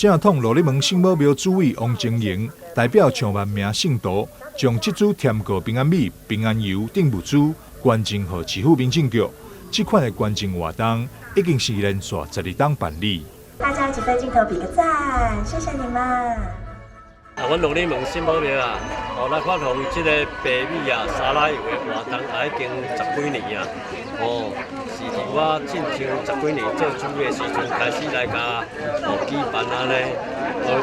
正统罗里门圣母庙主委王晶莹代表上万名信徒，将这组添购平安米、平安油等物资捐赠给市府民政局。这款的捐赠活动已经是连续12档办理。大家一起对镜头比个赞，谢谢你们。阮罗里门圣母庙啊，来发放这个白米啊、沙拉油的活动已经10几年啊。是伫我进前10几年做主的时阵开始来甲举办安尼。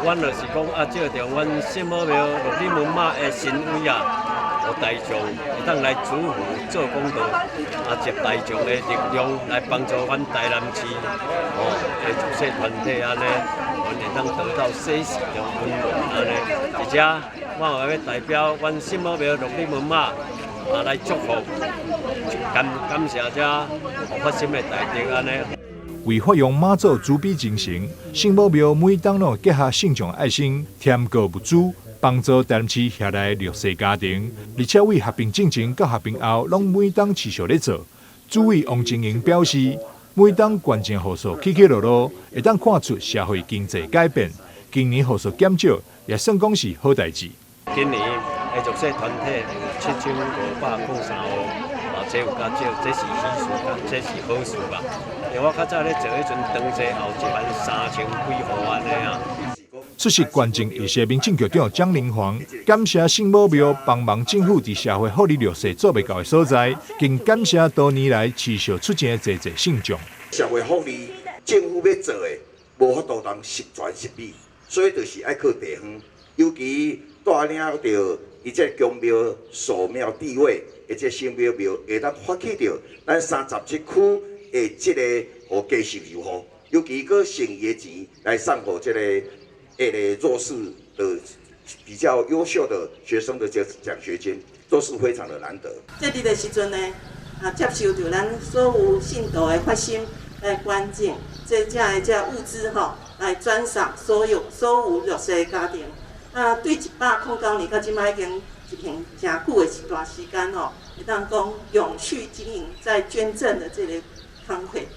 阮就是讲借着阮圣母庙罗里门妈的神威啊。大众会当来主妇做功德，集大众的力量来帮助阮台南市的族社团体安尼，阮会当得到些许的温暖安尼。而且我也要代表阮圣母庙罗里门妈来祝福，感谢这发心的大德安尼。为发扬妈祖慈悲精神，圣母庙每当结合信众爱心，添购物资。帮助台南市遐来弱势家庭，而且为合并进前到合并后，拢每当持续咧做。主委王晶莹表示，每当捐赠户数起起落落，会当看出社会经济改变。今年户数减少，也算讲是好代志。今年的弱势团体7593户，这有较少，这是喜事，这是好事吧？因为我较早咧做迄阵，当时后13000几户安尼啊。出席捐赠一些民政局长蒋玲煌感谢圣母庙帮忙政府伫社会福利弱势做袂到的所在，更感谢多年来持续出钱的济信众。社会福利政府要做的，无法度通十全十美，所以就是爱靠地方，尤其带领着伊这宫庙守庙地位，而且圣母庙会当发起着咱37区的这个家属友好，尤其个剩余的钱来送给这个。弱势的比较优秀的学生的奖学金，都是非常的难得。这里的时阵呢，接受到咱所有信徒的发心来捐赠，这物资来转送所有弱势家庭。对109年到今摆已经一片真久的一段时间会当讲永续经营在捐赠的这个工会。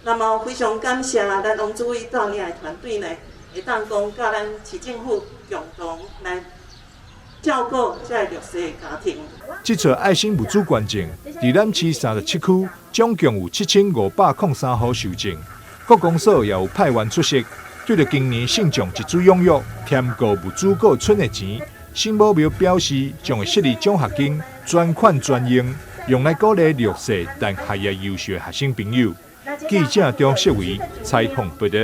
那么非常感谢咱王主委带领的团队呢。会当讲，甲咱市政府共同来照顾这弱势的家庭。这次爱心物资捐赠，伫咱市37区总共有7503户受赠，各公所也有派员出席。对着今年信众一致踊跃，添购物资各剩的钱，圣母庙表示将会设立奖学金，专款专用，用来鼓励弱势但学业优秀的学生朋友。记者张世伟采访报道。